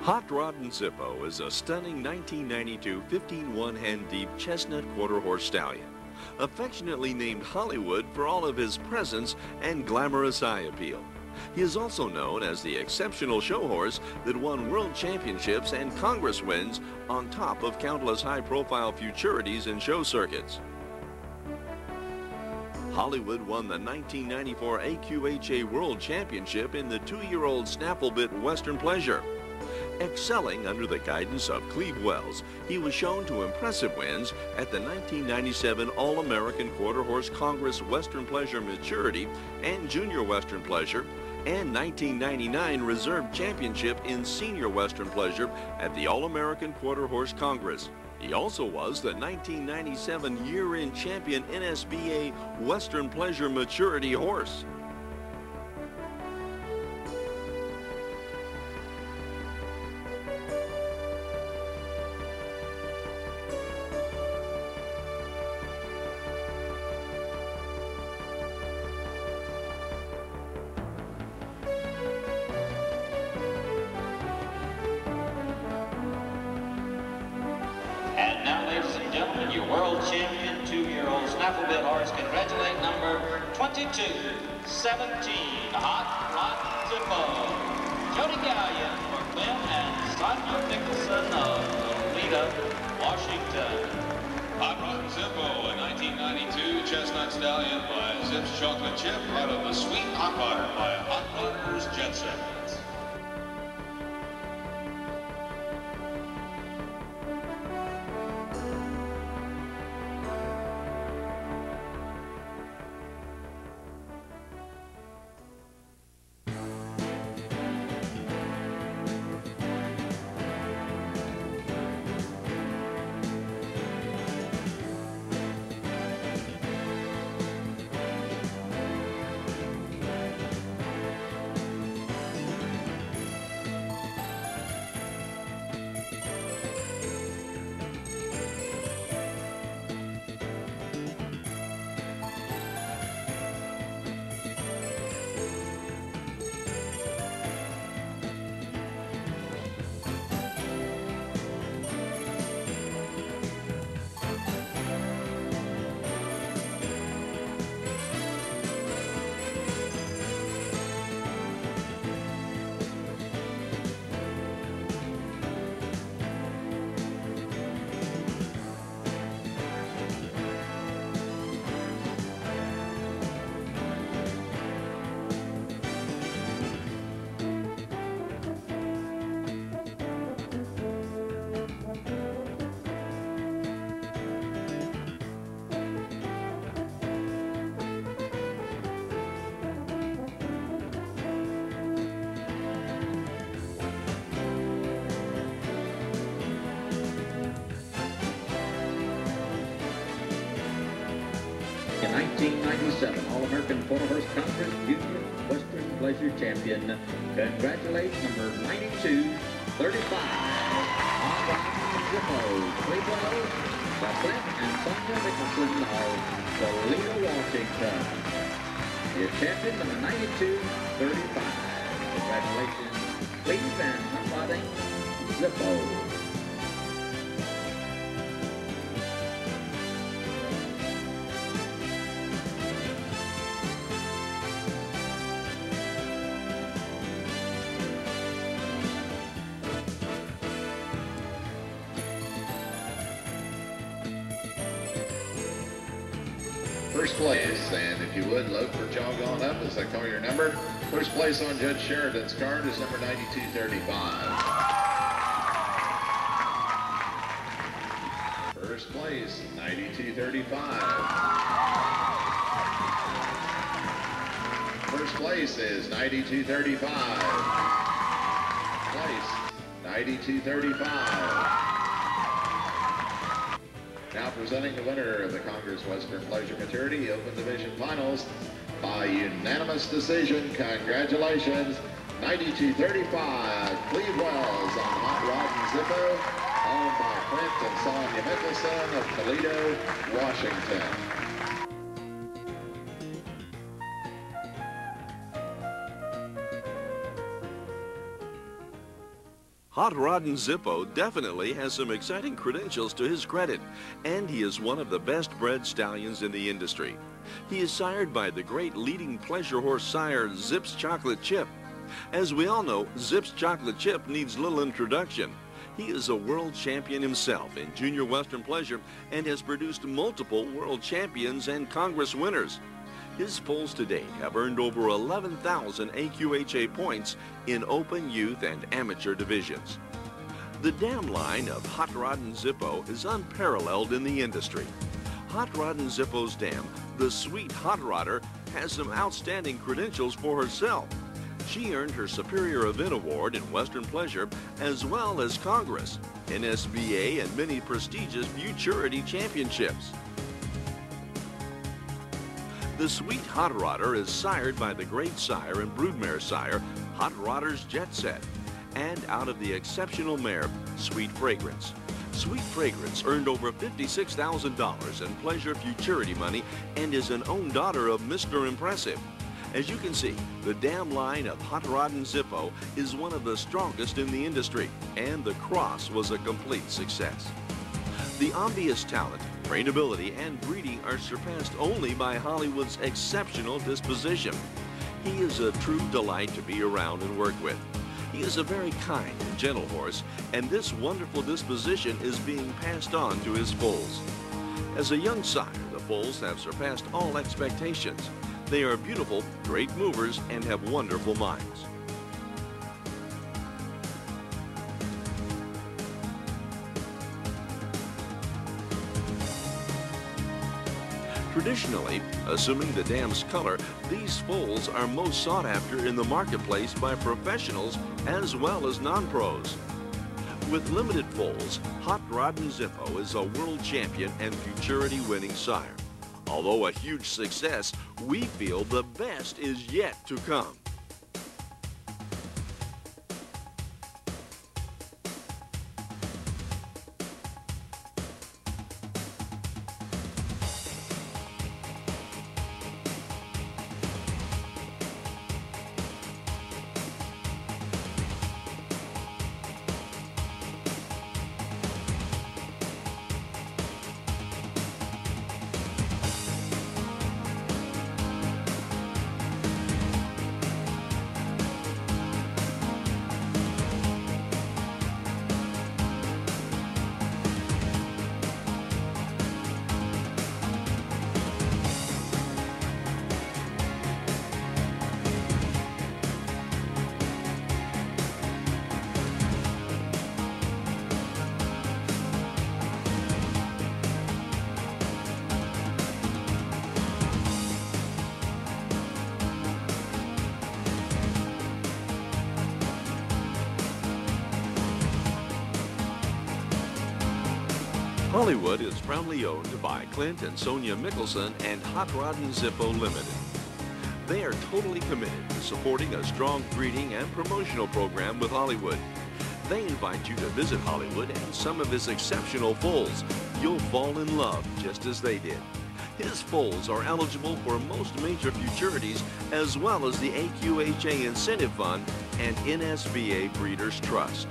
Hotroddin Zippo is a stunning 1992 15 one-hand deep chestnut quarter horse stallion, affectionately named Hollywood for all of his presence and glamorous eye appeal. He is also known as the exceptional show horse that won world championships and Congress wins on top of countless high-profile futurities and show circuits. Hollywood won the 1994 AQHA World Championship in the 2-year-old Snafflebit Western Pleasure. Excelling under the guidance of Cleve Wells, he was shown to impressive wins at the 1997 All-American Quarter Horse Congress Western Pleasure Maturity and Junior Western Pleasure, and 1999 Reserve Championship in Senior Western Pleasure at the All-American Quarter Horse Congress. He also was the 1997 year-end champion NSBA Western Pleasure Maturity Horse. And now, ladies and gentlemen, your world champion 2-year-old Snafflebit horse, congratulate number 2217, Hotroddin Zippo. Jody Gallion for Glenn and Sonia Nicholson of Toledo, Washington. Hotroddin Zippo, a 1992 chestnut stallion by Zip's Chocolate Chip out of the Sweet Hot Water by Hot Waters Jet Set. In 1997 All-American Quarter Horse Congress Junior Western Pleasure Champion, congratulate number 9235, Hotroddin Zippo, Cleve Wells, Glenn and Sonia Nicholson of Toledo, Washington. Your champion number 9235. Congratulations, Cleve and Hotroddin Zippo. First place, and if you would, load for jog on up as I call your number. First place on Judge Sheridan's card is number 9235. First place, 9235. First place is 9235. Place, 9235. Now presenting the winner of the Congress Western Pleasure Maturity Open Division Finals by unanimous decision. Congratulations, 9235, Cleve Wells on Hotroddin Zippo, owned by Clint and Sonia Nicholson of Toledo, Washington. Hotroddin Zippo definitely has some exciting credentials to his credit, and he is one of the best bred stallions in the industry. He is sired by the great leading pleasure horse sire Zip's Chocolate Chip. As we all know, Zip's Chocolate Chip needs little introduction. He is a world champion himself in junior Western pleasure and has produced multiple world champions and Congress winners. His foals to date have earned over 11,000 AQHA points in open, youth, and amateur divisions. The dam line of Hotroddin Zippo is unparalleled in the industry. Hotroddin Zippo's dam, the Sweet Hot Rodder, has some outstanding credentials for herself. She earned her Superior Event Award in Western Pleasure as well as Congress, NSBA, and many prestigious Futurity Championships. The Sweet Hot Rodder is sired by the great sire and broodmare sire, Hot Rodder's Jet Set, and out of the exceptional mare, Sweet Fragrance. Sweet Fragrance earned over $56,000 in pleasure futurity money and is an own daughter of Mr. Impressive. As you can see, the dam line of Hotroddin Zippo is one of the strongest in the industry, and the cross was a complete success. The obvious talent, trainability, and breeding are surpassed only by Hollywood's exceptional disposition. He is a true delight to be around and work with. He is a very kind and gentle horse, and this wonderful disposition is being passed on to his foals. As a young sire, the foals have surpassed all expectations. They are beautiful, great movers, and have wonderful minds. Traditionally, assuming the dam's color, these foals are most sought after in the marketplace by professionals as well as non-pros. With limited foals, Hotroddin Zippo is a world champion and futurity winning sire. Although a huge success, we feel the best is yet to come. Hollywood is proudly owned by Clint and Sonia Mickelson and Hotroddin Zippo Limited. They are totally committed to supporting a strong breeding and promotional program with Hollywood. They invite you to visit Hollywood and some of his exceptional foals. You'll fall in love just as they did. His foals are eligible for most major futurities as well as the AQHA Incentive Fund and NSBA Breeders' Trust.